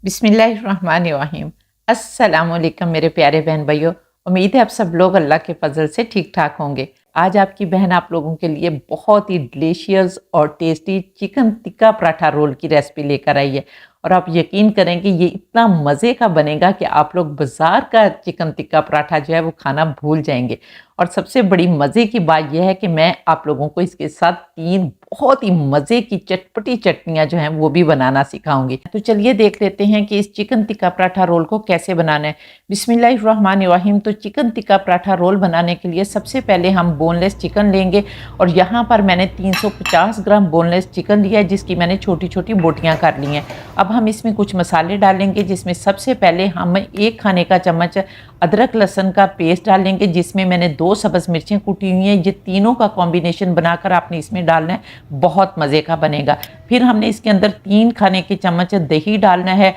बिस्मिल्लाहिर्रहमानिर्रहीम। अस्सलामुअलैकुम मेरे प्यारे बहन भाइयों। उम्मीद है आप सब लोग अल्लाह के फजल से ठीक ठाक होंगे। आज आपकी बहन आप लोगों के लिए बहुत ही डिलीशियस और tasty chicken tikka paratha roll की रेसिपी लेकर आई है। और आप यकीन करें कि ये इतना मज़े का बनेगा कि आप लोग बाज़ार का चिकन टिक्का पराठा जो है वो खाना भूल जाएंगे। और सबसे बड़ी मज़े की बात यह है कि मैं आप लोगों को इसके साथ 3 बहुत ही मज़े की चटपटी चटनियाँ जो हैं वो भी बनाना सिखाऊंगी। तो चलिए देख लेते हैं कि इस चिकन टिक्का पराठा रोल को कैसे बनाना है। बिस्मिल्लाहिर्रहमानिर्रहीम। तो चिकन टिक्का पराठा रोल बनाने के लिए सबसे पहले हम बोनलेस चिकन लेंगे। और यहाँ पर मैंने 350 ग्राम बोनलेस चिकन लिया है, जिसकी मैंने छोटी छोटी बोटियाँ कर ली हैं। अब हम इसमें कुछ मसाले डालेंगे, जिसमें सबसे पहले हम 1 खाने का चम्मच अदरक लहसुन का पेस्ट डालेंगे, जिसमें मैंने 2 सब्ज़ मिर्चें कुटी हुई हैं। ये तीनों का कॉम्बिनेशन बनाकर आपने इसमें डालना है, बहुत मज़े का बनेगा। फिर हमने इसके अंदर 3 खाने के चम्मच दही डालना है।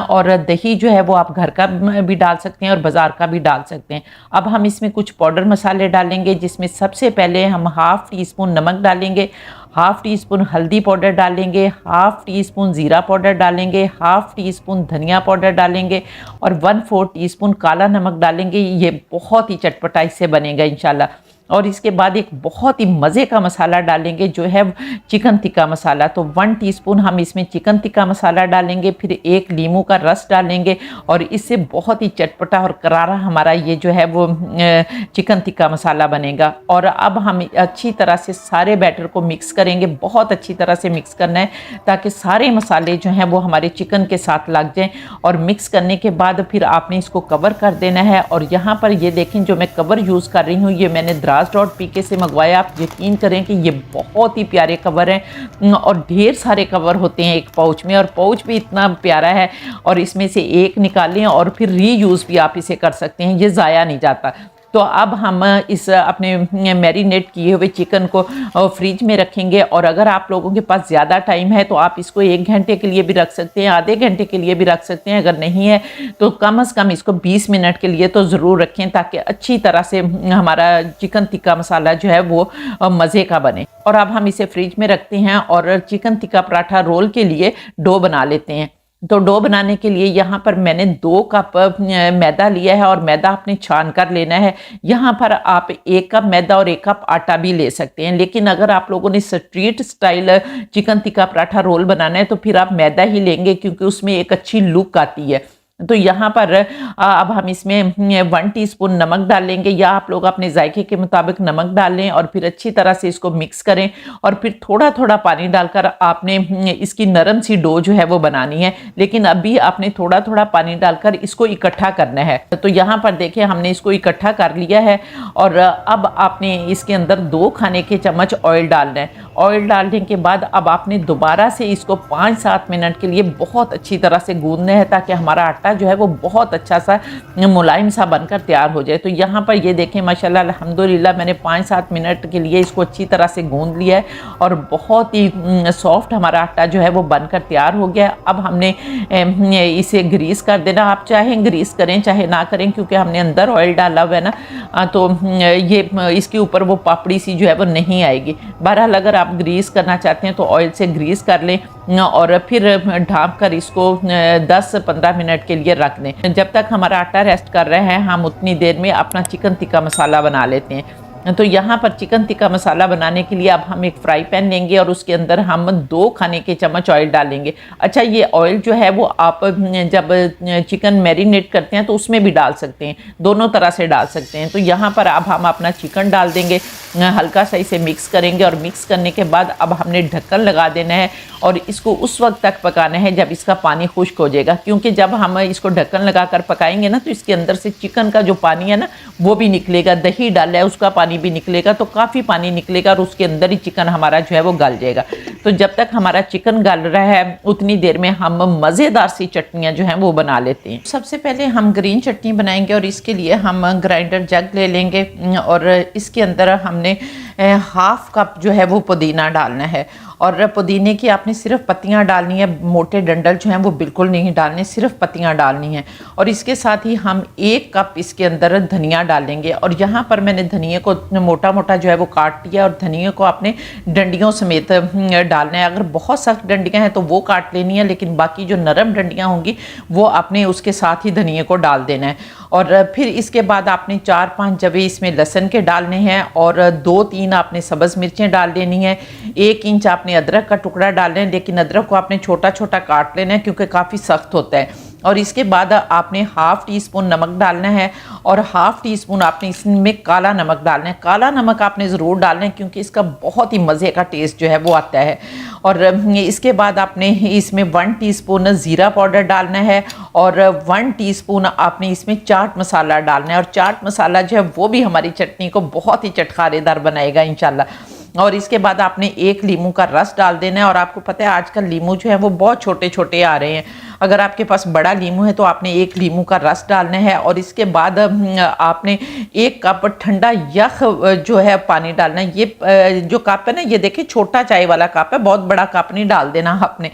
और दही जो है वो आप घर का भी डाल सकते हैं और बाज़ार का भी डाल सकते हैं। अब हम इसमें कुछ पाउडर मसाले डालेंगे, जिसमें सबसे पहले हम हाफ़ टी स्पून नमक डालेंगे, हाफ़ टी स्पून हल्दी पाउडर डालेंगे, हाफ़ टी स्पून ज़ीरा पाउडर डालेंगे, हाफ़ टी स्पून धनिया पाउडर डालेंगे और 1/4 टी स्पून काला नमक डालेंगे। ये बहुत ही चटपटा इससे बनेगा इंशाल्लाह। और इसके बाद एक बहुत ही मज़े का मसाला डालेंगे जो है चिकन टिक्का मसाला। तो 1 टीस्पून हम इसमें चिकन टिक्का मसाला डालेंगे, फिर 1 लीमू का रस डालेंगे और इससे बहुत ही चटपटा और करारा हमारा ये जो है वो चिकन टिक्का मसाला बनेगा। और अब हम अच्छी तरह से सारे बैटर को मिक्स करेंगे, बहुत अच्छी तरह से मिक्स करना है ताकि सारे मसाले जो हैं वो हमारे चिकन के साथ लग जाएं। और मिक्स करने के बाद फिर आपने इसको कवर कर देना है। और यहाँ पर ये देखें, जो मैं कवर यूज़ कर रही हूँ ये मैंने द्रास.pk से मंगवाया। आप यकीन करें कि ये बहुत ही प्यारे कवर हैं और ढेर सारे कवर होते हैं एक पाउच में, और पाउच भी इतना प्यारा है। और इसमें से एक निकालें और फिर रीयूज़ भी आप इसे कर सकते हैं, ये ज़ाया नहीं जाता। तो अब हम इस अपने मैरिनेट किए हुए चिकन को फ्रिज में रखेंगे। और अगर आप लोगों के पास ज़्यादा टाइम है तो आप इसको 1 घंटे के लिए भी रख सकते हैं, आधे घंटे के लिए भी रख सकते हैं। अगर नहीं है तो कम से कम इसको 20 मिनट के लिए तो ज़रूर रखें, ताकि अच्छी तरह से हमारा चिकन टिक्का मसाला जो है वो मज़े का बने। और अब हम इसे फ्रिज में रखते हैं और चिकन टिक्का पराठा रोल के लिए डो बना लेते हैं। तो डो बनाने के लिए यहाँ पर मैंने 2 कप मैदा लिया है और मैदा आपने छान कर लेना है। यहाँ पर आप 1 कप मैदा और 1 कप आटा भी ले सकते हैं, लेकिन अगर आप लोगों ने street style chicken tikka paratha roll बनाना है तो फिर आप मैदा ही लेंगे, क्योंकि उसमें एक अच्छी लुक आती है। तो यहाँ पर अब हम इसमें 1 टीस्पून नमक डालेंगे, या आप लोग अपने जायके के मुताबिक नमक डालें। और फिर अच्छी तरह से इसको मिक्स करें और फिर थोड़ा थोड़ा पानी डालकर आपने इसकी नरम सी डो जो है वो बनानी है, लेकिन अभी आपने थोड़ा थोड़ा पानी डालकर इसको इकट्ठा करना है। तो यहाँ पर देखिए हमने इसको इकट्ठा कर लिया है। और अब आपने इसके अंदर 2 खाने के चम्मच ऑयल डालना है। ऑयल डालने के बाद अब आपने दोबारा से इसको 5-7 मिनट के लिए बहुत अच्छी तरह से गूंदना है, ताकि हमारा आटा जो है वो बहुत अच्छा सा मुलायम सा बनकर तैयार हो जाए। तो यहाँ पर ये देखें माशाल्लाह अल्हम्दुलिल्लाह मैंने 5-7 मिनट के लिए इसको अच्छी तरह से गूंद लिया है और बहुत ही सॉफ्ट हमारा आटा जो है वो बनकर तैयार हो गया। अब हमने इसे ग्रीस कर देना। आप चाहे ग्रीस करें चाहे ना करें, क्योंकि हमने अंदर ऑयल डाला हुआ है ना, तो ये इसके ऊपर वो पापड़ी सी जो है वो नहीं आएगी। बहरहाल अगर आप ग्रीस करना चाहते हैं तो ऑयल से ग्रीस कर लें और फिर ढाँप कर इसको 10-15 मिनट के लिए रख दें। जब तक हमारा आटा रेस्ट कर रहे हैं हम उतनी देर में अपना चिकन टिक्का मसाला बना लेते हैं। तो यहाँ पर चिकन टिक्का मसाला बनाने के लिए अब हम एक फ्राई पैन लेंगे और उसके अंदर हम 2 खाने के चम्मच ऑयल डालेंगे। अच्छा, ये ऑयल जो है वो आप जब चिकन मैरिनेट करते हैं तो उसमें भी डाल सकते हैं, दोनों तरह से डाल सकते हैं। तो यहाँ पर अब हम अपना चिकन डाल देंगे, हल्का सा इसे मिक्स करेंगे और मिक्स करने के बाद अब हमने ढक्कन लगा देना है और इसको उस वक्त तक पकाना है जब इसका पानी खुश्क हो जाएगा, क्योंकि जब हम इसको ढक्कन लगा कर पकाएंगे ना तो इसके अंदर से चिकन का जो पानी है ना वो भी निकलेगा, दही डाला है उसका पानी भी निकलेगा, तो काफ़ी पानी निकलेगा और उसके अंदर ही चिकन हमारा जो है वो गल जाएगा। तो जब तक हमारा चिकन गल रहा है उतनी देर में हम मज़ेदार सी चटनियाँ जो हैं वो बना लेते हैं। सबसे पहले हम ग्रीन चटनी बनाएंगे और इसके लिए हम ग्राइंडर जग ले लेंगे और इसके अंदर हमने 1/2 कप जो है वो पुदीना डालना है। और पुदीने की आपने सिर्फ पत्तियां डालनी है, मोटे डंडल जो हैं वो बिल्कुल नहीं डालने, सिर्फ पत्तियां डालनी हैं। और इसके साथ ही हम 1 कप इसके अंदर धनिया डालेंगे। और यहाँ पर मैंने धनिया को मोटा मोटा जो है वो काट लिया और धनिया को आपने डंडियों समेत डालना है। अगर बहुत सख्त डंडियाँ हैं तो वो काट लेनी है, लेकिन बाकी जो नरम डंडियाँ होंगी वो आपने उसके साथ ही धनिया को डाल देना है। और फिर इसके बाद आपने 4-5 जवे इसमें लहसुन के डालने हैं और 2-3 आपने सब्ज़ मिर्चें डाल लेनी है। 1 इंच आपने अदरक का टुकड़ा डालना है, लेकिन अदरक को आपने छोटा छोटा काट लेना है क्योंकि काफ़ी सख्त होता है। और इसके बाद आपने 1/2 टीस्पून नमक डालना है और 1/2 टीस्पून आपने इसमें काला नमक डालना है। काला नमक आपने ज़रूर डालना है क्योंकि इसका बहुत ही मज़े का टेस्ट जो है वो आता है। और इसके बाद आपने इसमें 1 टीस्पून ज़ीरा पाउडर डालना है और 1 टीस्पून आपने इसमें चाट मसाला डालना है। और चाट मसाला जो है वो भी हमारी चटनी को बहुत ही चटखारेदार बनाएगा इंशाल्लाह। और इसके बाद आपने 1 लीमू का रस डाल देना है। और आपको पता है आजकल लीमू जो है वो बहुत छोटे छोटे आ रहे हैं। अगर आपके पास बड़ा लीमू है तो आपने 1 लीमू का रस डालना है। और इसके बाद आपने 1 कप ठंडा यख जो है पानी डालना है। ये जो कप है ना, ये देखिए छोटा चाय वाला कप है, बहुत बड़ा कप नहीं डाल देना आपने,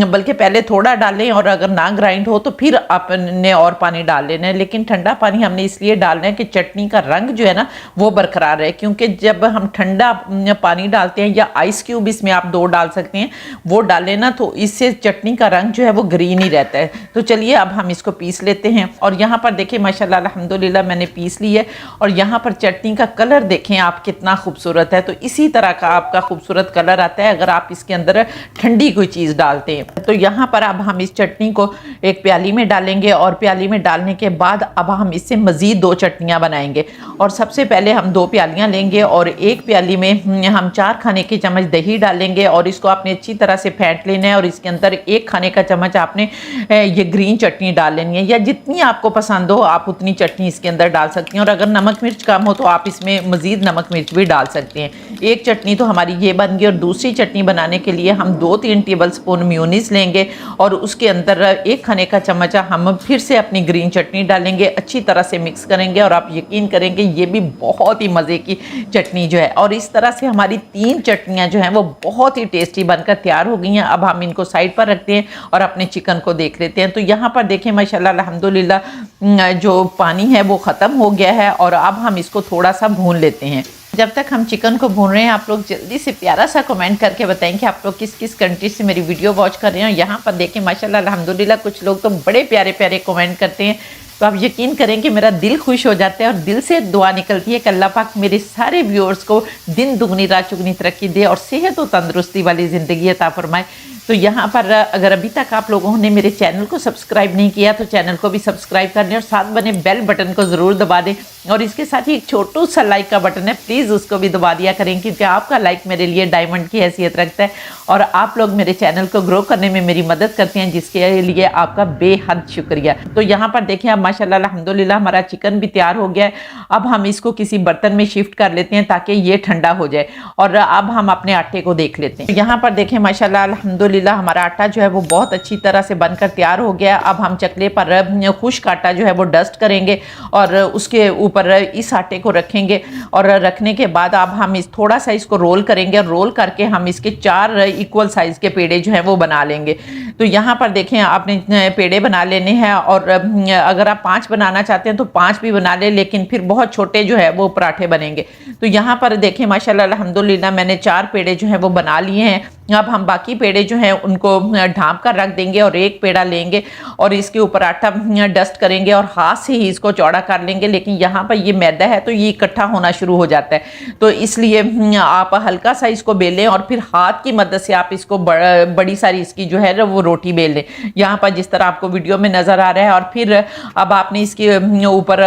बल्कि पहले थोड़ा डालें और अगर ना ग्राइंड हो तो फिर आपने और पानी डाल लेना है। लेकिन ठंडा पानी हमने इसलिए डालना है कि चटनी का रंग जो है ना वो बरकरार रहे, क्योंकि जब हम ठंडा पानी डालते हैं या आइस क्यूब इसमें आप 2 डाल सकते हैं, वो डालें ना तो इससे चटनी का रंग जो है वो ग्रीन ही रहता है। तो चलिए अब हम इसको पीस लेते हैं। और यहाँ पर देखिए माशाल्लाह अल्हम्दुलिल्लाह मैंने पीस ली है। और यहाँ पर चटनी का कलर देखें आप कितना खूबसूरत है। तो इसी तरह का आपका खूबसूरत कलर आता है अगर आप इसके अंदर ठंडी कोई चीज़ डालते हैं। तो यहाँ पर अब हम इस चटनी को एक प्याली में डालेंगे और प्याली में डालने के बाद अब हम इससे मज़ीद 2 चटनियाँ बनाएंगे। और सबसे पहले हम 2 प्यालियाँ लेंगे और एक प्याली में हम 4 खाने के चम्मच दही डालेंगे और इसको आपने अच्छी तरह से फेंट लेना है। और इसके अंदर 1 खाने का चम्मच आपने ये ग्रीन चटनी डाल लेनी है, या जितनी आपको पसंद हो आप उतनी चटनी इसके अंदर डाल सकती हैं। और अगर नमक मिर्च कम हो तो आप इसमें मज़ीद नमक मिर्च भी डाल सकते हैं। एक चटनी तो हमारी ये बन गई। और दूसरी चटनी बनाने के लिए हम 2-3 टेबल स्पून मेयोनीज लेंगे और उसके अंदर 1 खाने का चम्मच हम फिर से अपनी ग्रीन चटनी डालेंगे, अच्छी तरह से मिक्स करेंगे और आप यकीन करेंगे ये भी बहुत ही मज़े की चटनी जो है। और इस तरह से हमारी 3 चटनियाँ जो हैं वो बहुत ही टेस्टी बनकर तैयार हो गई हैं। अब हम इनको साइड पर रखते हैं और अपने चिकन को देख लेते हैं। तो यहाँ पर देखें माशाल्लाह अल्हम्दुलिल्लाह जो पानी है वो ख़त्म हो गया है और अब हम इसको थोड़ा सा भून लेते हैं। जब तक हम चिकन को भून रहे हैं आप लोग जल्दी से प्यारा सा कमेंट करके बताएं कि आप लोग किस किस कंट्री से मेरी वीडियो वॉच कर रहे हैं। यहाँ पर देखें माशाल्लाह अल्हम्दुलिल्लाह कुछ लोग तो बड़े प्यारे प्यारे कमेंट करते हैं, तो आप यकीन करें कि मेरा दिल खुश हो जाता है और दिल से दुआ निकलती है कि अल्लाह पाक मेरे सारे व्यूअर्स को दिन दुगनी रात चुगनी तरक्की दे और सेहत और तंदुरुस्ती वाली ज़िंदगी अता फरमाए। तो यहाँ पर अगर अभी तक आप लोगों ने मेरे चैनल को सब्सक्राइब नहीं किया तो चैनल को भी सब्सक्राइब कर लें और साथ बने बेल बटन को ज़रूर दबा दें। और इसके साथ ही एक छोटू सा लाइक का बटन है, प्लीज़ उसको भी दबा दिया करें क्योंकि आपका लाइक मेरे लिए डायमंड की हैसियत रखता है और आप लोग मेरे चैनल को ग्रो करने में मेरी मदद करते हैं, जिसके लिए आपका बेहद शुक्रिया। तो यहाँ पर देखें अब माशाल्लाह अल्हम्दुलिल्लाह हमारा चिकन भी तैयार हो गया है। अब हम इसको किसी बर्तन में शिफ्ट कर लेते हैं ताकि ये ठंडा हो जाए। और अब हम अपने आटे को देख लेते हैं। यहाँ पर देखें माशाल्लाह अल्हम्दुलिल्लाह हमारा आटा जो है वो बहुत अच्छी तरह से बनकर तैयार हो गया। अब हम चकले पर खुश्क आटा जो है वो डस्ट करेंगे और उसके ऊपर इस आटे को रखेंगे और रखने के बाद अब हम इस थोड़ा सा इसको रोल करेंगे और रोल करके हम इसके 4 इक्वल साइज के पेड़े जो हैं वो बना लेंगे। तो यहाँ पर देखें आपने पेड़े बना लेने हैं और अगर आप 5 बनाना चाहते हैं तो 5 भी बना लें, लेकिन फिर बहुत छोटे जो है वो पराठे बनेंगे। तो यहाँ पर देखें माशाल्लाह अल्हम्दुलिल्लाह मैंने 4 पेड़े जो हैं वो बना लिए हैं। अब हम बाकी पेड़े जो हैं उनको ढाँप कर रख देंगे और एक पेड़ा लेंगे और इसके ऊपर आटा डस्ट करेंगे और हाथ से ही इसको चौड़ा कर लेंगे। लेकिन यहाँ पर ये मैदा है तो ये इकट्ठा होना शुरू हो जाता है, तो इसलिए आप हल्का सा इसको बेलें और फिर हाथ की मदद से आप इसको बड़ी सारी इसकी जो है वो रोटी बेल लें, यहाँ पर जिस तरह आपको वीडियो में नज़र आ रहा है। और फिर अब आपने इसके ऊपर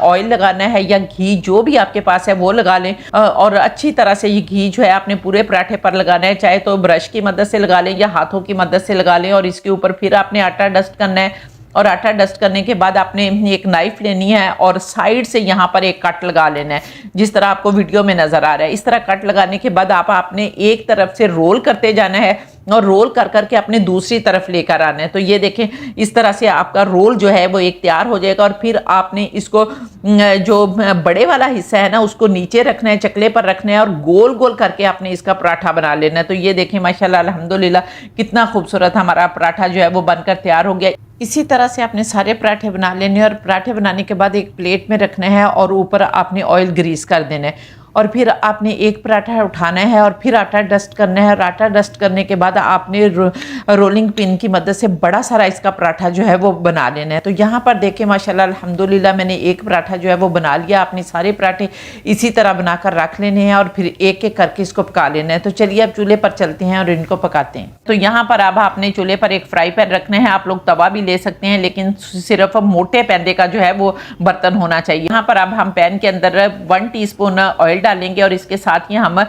ऑयल लगाना है या घी, जो भी आपके पास है वो लगा लें और अच्छी तरह से ये घी जो है आपने पूरे पराठे पर लगाना है, चाहे तो ब्रश की मदद से लगा लें या हाथों की मदद से लगा लें। और इसके ऊपर फिर आपने आटा डस्ट करना है और आटा डस्ट करने के बाद आपने एक नाइफ लेनी है और साइड से यहाँ पर एक कट लगा लेना है, जिस तरह आपको वीडियो में नज़र आ रहा है। इस तरह कट लगाने के बाद आपने एक तरफ से रोल करते जाना है और रोल कर करके अपने दूसरी तरफ लेकर आना है। तो ये देखें, इस तरह से आपका रोल जो है वो एक तैयार हो जाएगा। और फिर आपने इसको जो बड़े वाला हिस्सा है ना उसको नीचे रखना है, चकले पर रखना है और गोल गोल करके आपने इसका पराठा बना लेना है। तो ये देखें माशाल्लाह अल्हम्दुलिल्लाह कितना खूबसूरत हमारा पराठा जो है वो बनकर तैयार हो गया। इसी तरह से आपने सारे पराठे बना लेने हैं और पराठे बनाने के बाद एक प्लेट में रखना है और ऊपर आपने ऑयल ग्रीस कर देना है। और फिर आपने एक पराठा उठाना है और फिर आटा डस्ट करना है। और आटा डस्ट करने के बाद आपने रोलिंग पिन की मदद से बड़ा सारा इसका पराठा जो है वो बना लेना है। तो यहाँ पर देखें माशाल्लाह अल्हम्दुलिल्लाह मैंने एक पराठा जो है वो बना लिया। आपने सारे पराठे इसी तरह बनाकर रख लेने हैं और फिर एक एक करके इसको पका लेना है। तो चलिए अब चूल्हे पर चलते हैं और इनको पकाते हैं। तो यहाँ पर अब आपने चूल्हे पर एक फ्राई पैन रखना है। आप लोग तवा भी ले सकते हैं, लेकिन सिर्फ मोटे पैदे का जो है वो बर्तन होना चाहिए। यहाँ पर अब हम पैन के अंदर 1 टीस्पून ऑयल डालेंगे और इसके साथ ही हम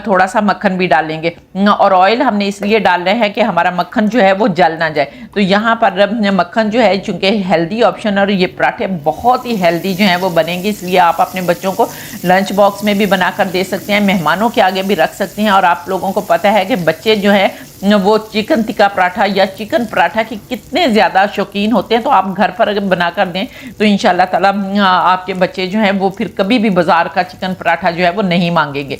थोड़ा सा मक्खन भी डालेंगे। और ऑयल हमने इसलिए डाल रहे हैं कि हमारा मक्खन जो है वो जल ना जाए। तो यहाँ पर मक्खन जो है चूंकि हेल्दी ऑप्शन और ये पराठे बहुत ही हेल्दी जो हैं वो बनेंगे, इसलिए आप अपने बच्चों को लंच बॉक्स में भी बनाकर दे सकते हैं, मेहमानों के आगे भी रख सकते हैं। और आप लोगों को पता है कि बच्चे जो है वो चिकन टिक्का पराठा या चिकन पराठा की कितने ज़्यादा शौकीन होते हैं। तो आप घर पर अगर बनाकर दें तो इंशाल्लाह ताला आपके बच्चे जो हैं वो फिर कभी भी बाज़ार का चिकन पराठा जो है वो नहीं मांगेंगे।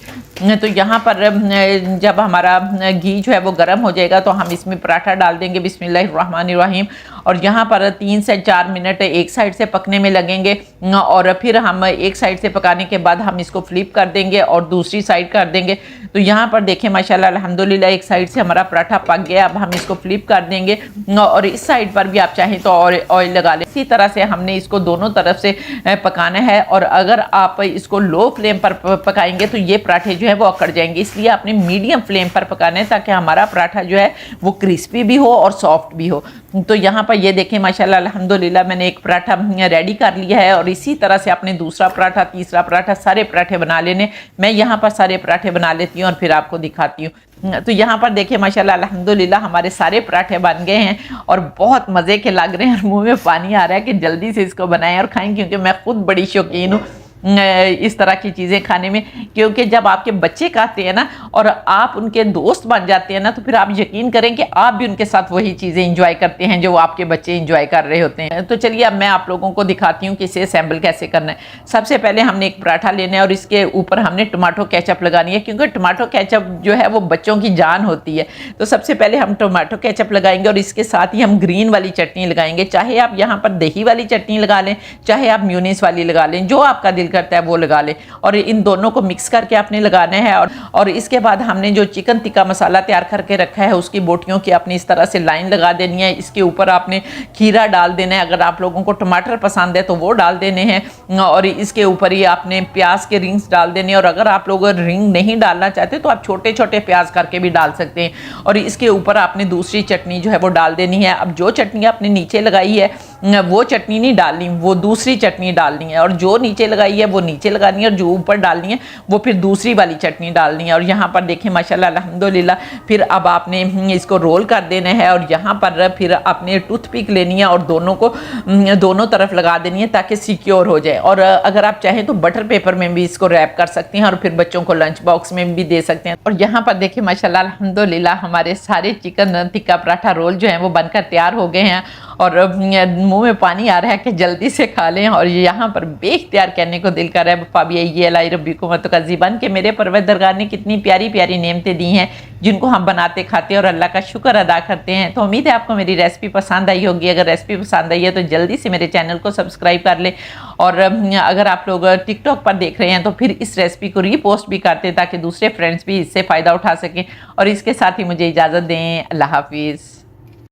तो यहाँ पर जब हमारा घी जो है वो गर्म हो जाएगा तो हम इसमें पराठा डाल देंगे बिस्मिल्लाहिर्रहमानिर्रहीम। और यहाँ पर 3 से 4 मिनट एक साइड से पकने में लगेंगे और फिर हम एक साइड से पकाने के बाद हम इसको फ्लिप कर देंगे और दूसरी साइड कर देंगे। तो यहाँ पर देखें माशाल्लाह अल्हम्दुलिल्लाह एक साइड से हमारा पराठा पक गया। अब हम इसको फ्लिप कर देंगे और इस साइड पर भी आप चाहें तो और ऑयल लगा लें। इसी तरह से हमने इसको दोनों तरफ से पकाना है। और अगर आप इसको लो फ्लेम पर पकाएंगे तो ये पराठे जो है वो अकड़ जाएंगे, इसलिए आपने मीडियम फ्लेम पर पकाना है ताकि हमारा पराठा जो है वो क्रिस्पी भी हो और सॉफ्ट भी हो। तो यहाँ पर ये देखें माशाल्लाह अल्हम्दुलिल्लाह मैंने एक पराठा रेडी कर लिया है और इसी तरह से आपने दूसरा पराठा, तीसरा पराठा, सारे पराठे बना लेने। मैं यहाँ पर सारे पराठे बना लेती हूँ और फिर आपको दिखाती हूँ। तो यहाँ पर देखिए माशाल्लाह अल्हम्दुलिल्लाह हमारे सारे पराठे बन गए हैं और बहुत मज़े के लग रहे हैं और मुंह में पानी आ रहा है कि जल्दी से इसको बनाएं और खाएं, क्योंकि मैं खुद बड़ी शौकीन हूँ इस तरह की चीज़ें खाने में। क्योंकि जब आपके बच्चे खाते हैं ना और आप उनके दोस्त बन जाते हैं ना तो फिर आप यकीन करें कि आप भी उनके साथ वही चीज़ें इंजॉय करते हैं जो आपके बच्चे इंजॉय कर रहे होते हैं। तो चलिए अब मैं आप लोगों को दिखाती हूँ कि इसे असेंबल कैसे करना है। सबसे पहले हमने एक पराठा लेना है और इसके ऊपर हमने टमाटो केचप लगानी है, क्योंकि टमाटो केचप जो है वो बच्चों की जान होती है। तो सबसे पहले हम टमाटो केचप लगाएंगे और इसके साथ ही हम ग्रीन वाली चटनी लगाएंगे। चाहे आप यहाँ पर दही वाली चटनी लगा लें, चाहे आप म्यूनीस वाली लगा लें, जो आपका दिल करता है वो लगा ले। और इन दोनों को मिक्स करके आपने लगाना है। और इसके बाद हमने जो चिकन टिक्का मसाला तैयार करके रखा है उसकी बोटियों की आपने इस तरह से लाइन लगा देनी है। इसके ऊपर आपने खीरा डाल देना है, अगर आप लोगों को टमाटर पसंद है तो वो डाल देने हैं। और इसके ऊपर ही आपने प्याज के रिंग्स डाल देने, और अगर आप लोग रिंग नहीं डालना चाहते तो आप छोटे छोटे प्याज करके भी डाल सकते हैं। और इसके ऊपर आपने दूसरी चटनी जो है वो डाल देनी है। अब जो चटनी आपने नीचे लगाई है वो चटनी नहीं डालनी, वो दूसरी चटनी डालनी है। और जो नीचे लगाई है वो नीचे लगानी है और जो ऊपर डालनी है वो फिर दूसरी वाली चटनी डालनी है। और यहाँ पर देखें माशाल्लाह अल्हम्दुलिल्लाह फिर अब आपने इसको रोल कर देना है और यहाँ पर फिर आपने टूथपिक लेनी है और दोनों को दोनों तरफ लगा देनी है ताकि सिक्योर हो जाए। और अगर आप चाहें तो बटर पेपर में भी इसको रैप कर सकते हैं और फिर बच्चों को लंच बॉक्स में भी दे सकते हैं। और यहाँ पर देखिए माशाल्लाह अल्हम्दुलिल्लाह हमारे सारे चिकन टिक्का पराठा रोल जो है वो बनकर तैयार हो गए हैं और मुंह में पानी आ रहा है कि जल्दी से खा लें। और यहाँ पर बेख्तियार कहने को दिल कर रहा है पाबी ये लाई रब्बी को मत का जीवन के मेरे परवरदिगार ने कितनी प्यारी प्यारी नेमतें दी हैं जिनको हम बनाते खाते हैं और अल्लाह का शुक्र अदा करते हैं। तो उम्मीद है आपको मेरी रेसिपी पसंद आई होगी। अगर रेसिपी पसंद आई है तो जल्दी से मेरे चैनल को सब्सक्राइब कर ले। और अगर आप लोग टिकटॉक पर देख रहे हैं तो फिर इस रेसिपी को रीपोस्ट भी करते हैं ताकि दूसरे फ्रेंड्स भी इससे फ़ायदा उठा सकें। और इसके साथ ही मुझे इजाज़त दें। अल्लाह हाफिज़।